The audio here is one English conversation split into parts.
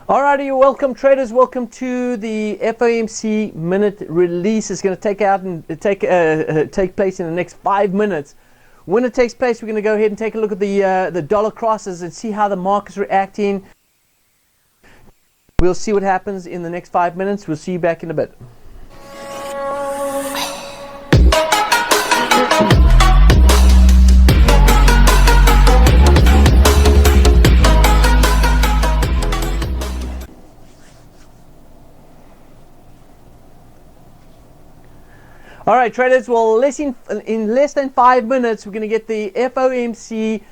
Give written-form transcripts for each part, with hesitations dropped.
Alrighty, welcome traders. Welcome to the FOMC minute release. It's going to take place in the next 5 minutes. When it takes place, we're going to go ahead and take a look at the dollar crosses and see how the market's reacting. We'll see what happens in the next 5 minutes. We'll see you back in a bit. All right, traders. Well, in less than 5 minutes, we're going to get the FOMC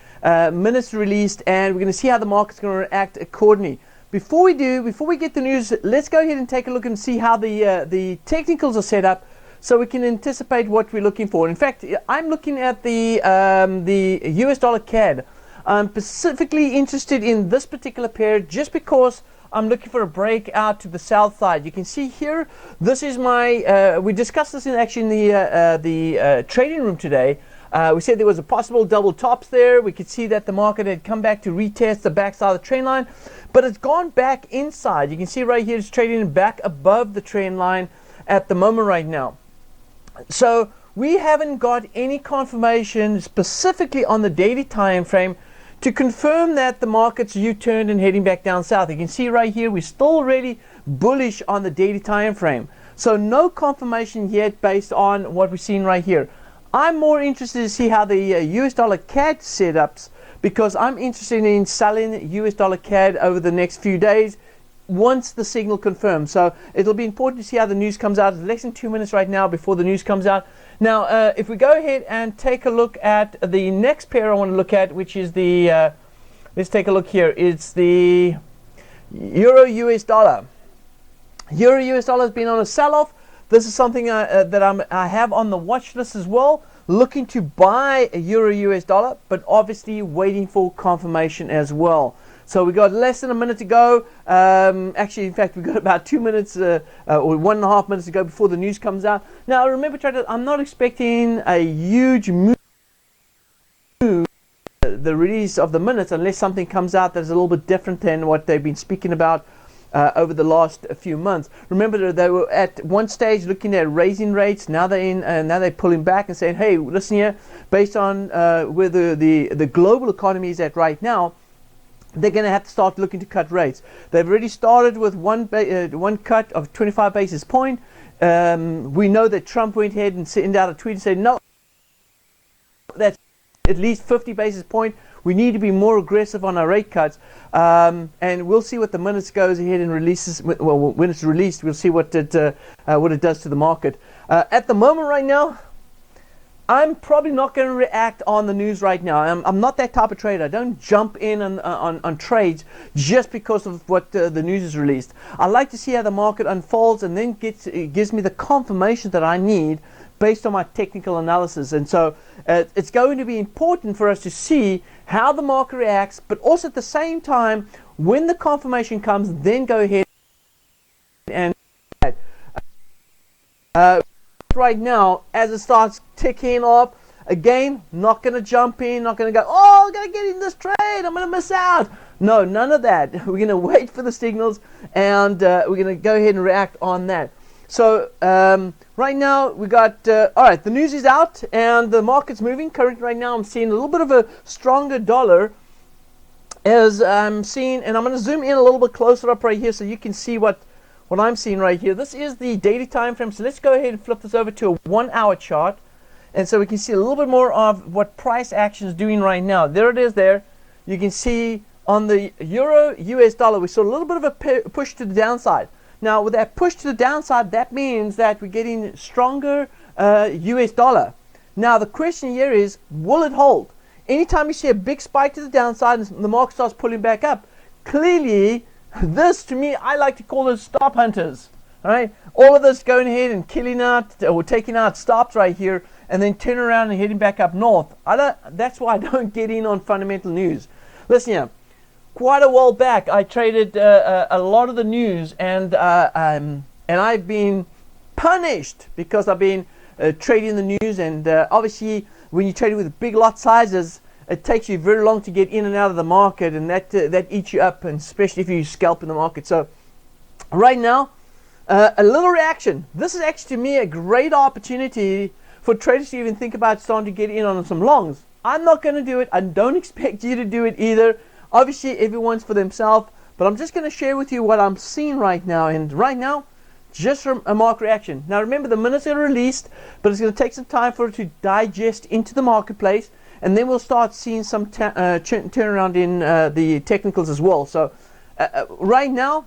minutes released, and we're going to see how the market's going to react accordingly. Before we get the news, let's go ahead and take a look and see how the technicals are set up, so we can anticipate what we're looking for. In fact, I'm looking at the US dollar CAD. I'm specifically interested in this particular pair just because I'm looking for a breakout to the south side. You can see here, this is my, we discussed this in the trading room today. We said there was a possible double tops there. We could see that the market had come back to retest the backside of the trend line, but it's gone back inside. You can see right here it's trading back above the trend line at the moment right now. So we haven't got any confirmation specifically on the daily time frame to confirm that the market's U-turned and heading back down south. You can see right here we're still really bullish on the daily time frame. So no confirmation yet based on what we're seeing right here. I'm more interested to see how the US dollar CAD setups, because I'm interested in selling US dollar CAD over the next few days once the signal confirms. So it'll be important to see how the news comes out. It's less than 2 minutes right now before the news comes out. Now, if we go ahead and take a look at the next pair I want to look at, which is the, let's take a look here. It's the Euro US dollar. Euro US dollar has been on a sell-off. This is something that I have on the watch list as well, looking to buy a Euro US dollar, but obviously waiting for confirmation as well. So we got less than a minute to go. Actually, in fact, we've got about 2 minutes or 1.5 minutes to go before the news comes out. Now, remember, traders, I'm not expecting a huge move, the release of the minutes, unless something comes out that's a little bit different than what they've been speaking about over the last few months. Remember, they were at one stage looking at raising rates. Now they're pulling back and saying, "Hey, listen here. Based on where the global economy is at right now, they're going to have to start looking to cut rates." They've already started with one cut of 25 basis point. We know that Trump went ahead and sent out a tweet and said, "No, that's at least 50 basis point. We need to be more aggressive on our rate cuts." And we'll see what the minutes goes ahead and releases. Well, when it's released, we'll see what it does to the market. At the moment right now, I'm probably not going to react on the news right now. I'm not that type of trader. I don't jump in on trades just because of what the news is released. I like to see how the market unfolds, and then it gives me the confirmation that I need based on my technical analysis. And so it's going to be important for us to see how the market reacts, but also at the same time, when the confirmation comes, then go ahead and right now, as it starts ticking up, again, not going to jump in, not going to go, "Oh, I'm going to get in this trade, I'm going to miss out." No, none of that. We're going to wait for the signals, and we're going to go ahead and react on that. So right now we got, all right, the news is out and the market's moving. Currently right now I'm seeing a little bit of a stronger dollar as I'm seeing, and I'm going to zoom in a little bit closer up right here so you can see what I'm seeing right here. This is the daily time frame. So let's go ahead and flip this over to a 1 hour chart. And so we can see a little bit more of what price action is doing right now. There it is there. You can see on the Euro US dollar, we saw a little bit of a push to the downside. Now, with that push to the downside, that means that we're getting stronger US dollar. Now, the question here is, will it hold? Anytime you see a big spike to the downside and the market starts pulling back up, clearly, this, to me, I like to call it stop hunters. All right, all of this going ahead and killing out or taking out stops right here, and then turn around and heading back up north. That's why I don't get in on fundamental news. Listen here. Quite a while back, I traded a lot of the news, and I've been punished because I've been trading the news. And obviously, when you're trading with big lot sizes, it takes you very long to get in and out of the market, and that eats you up, and especially if you scalp in the market. So right now, a little reaction. This is actually, to me, a great opportunity for traders to even think about starting to get in on some longs. I'm not going to do it. I don't expect you to do it either. Obviously, everyone's for themselves, but I'm just going to share with you what I'm seeing right now. And right now, just from a market reaction. Now remember, the minutes are released, but it's going to take some time for it to digest into the marketplace, and then we'll start seeing some turnaround in the technicals as well. So right now,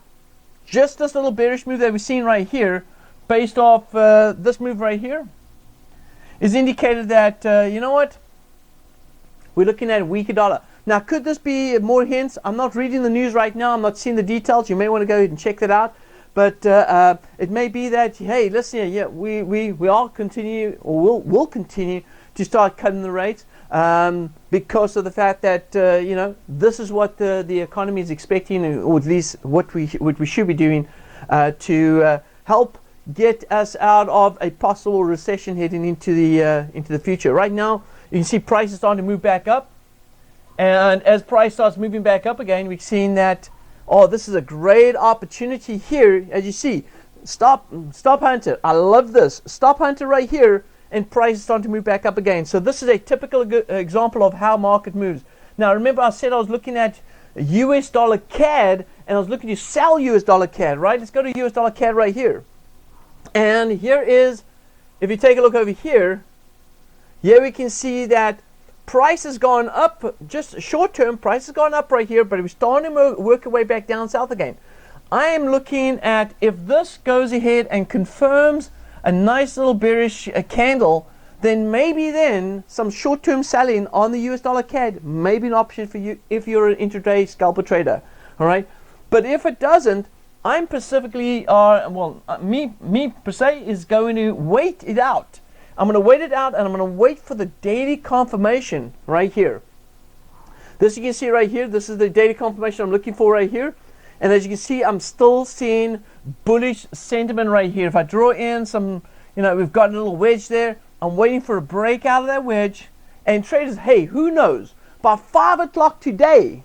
just this little bearish move that we've seen right here, based off this move right here, is indicated that, you know what, we're looking at a weaker dollar. Now, could this be more hints? I'm not reading the news right now. I'm not seeing the details. You may want to go ahead and check that out. But it may be that, hey, listen, yeah, we all continue, or will continue to start cutting the rates because of the fact that you know, this is what the economy is expecting, or at least what we should be doing to help get us out of a possible recession heading into the future. Right now, you can see prices starting to move back up, and as price starts moving back up again, we've seen that. Oh, this is a great opportunity here. As you see, stop hunter. I love this. Stop hunter right here, and price is starting to move back up again. So this is a typical example of how market moves. Now remember, I said I was looking at US dollar CAD, and I was looking to sell US dollar CAD, right? Let's go to US dollar CAD right here. And here is, if you take a look over here, here we can see that price has gone up, just short term, price has gone up right here, but we're starting to work our way back down south again. I am looking at, if this goes ahead and confirms a nice little bearish candle, then maybe then some short term selling on the US dollar CAD may be an option for you if you're an intraday scalper trader. All right, but if it doesn't, I'm specifically, me per se is going to wait it out. I'm going to wait it out, and I'm going to wait for the daily confirmation right here. This you can see right here. This is the daily confirmation I'm looking for right here. And as you can see, I'm still seeing bullish sentiment right here. If I draw in some, you know, we've got a little wedge there. I'm waiting for a break out of that wedge. And traders, hey, who knows? By 5 o'clock today,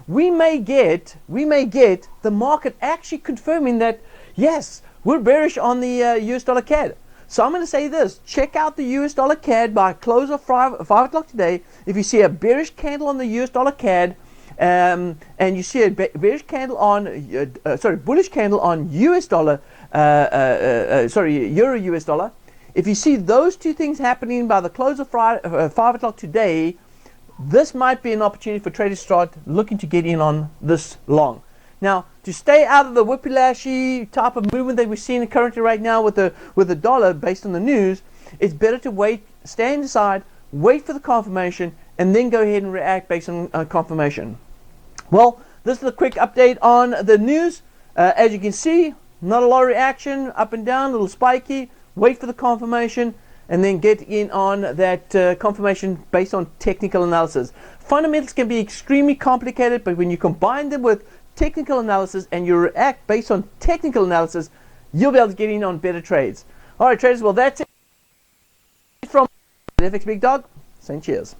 we may get the market actually confirming that, yes, we're bearish on the US dollar CAD. So I'm going to say this: check out the US dollar CAD by close of 5 o'clock today. If you see a bearish candle on the US dollar CAD, and you see a bearish candle on, bullish candle on US dollar, Euro US dollar. If you see those two things happening by the close of 5 o'clock today, this might be an opportunity for traders to start looking to get in on this long. Now, to stay out of the whippy-lashy type of movement that we're seeing currently right now with the dollar based on the news, it's better to wait, stand aside, wait for the confirmation, and then go ahead and react based on confirmation. Well, this is a quick update on the news. As you can see, not a lot of reaction, up and down, a little spiky. Wait for the confirmation, and then get in on that confirmation based on technical analysis. Fundamentals can be extremely complicated, but when you combine them with technical analysis and you react based on technical analysis, you'll be able to get in on better trades. All right, traders, well, that's it from FX Big Dog. Saying cheers.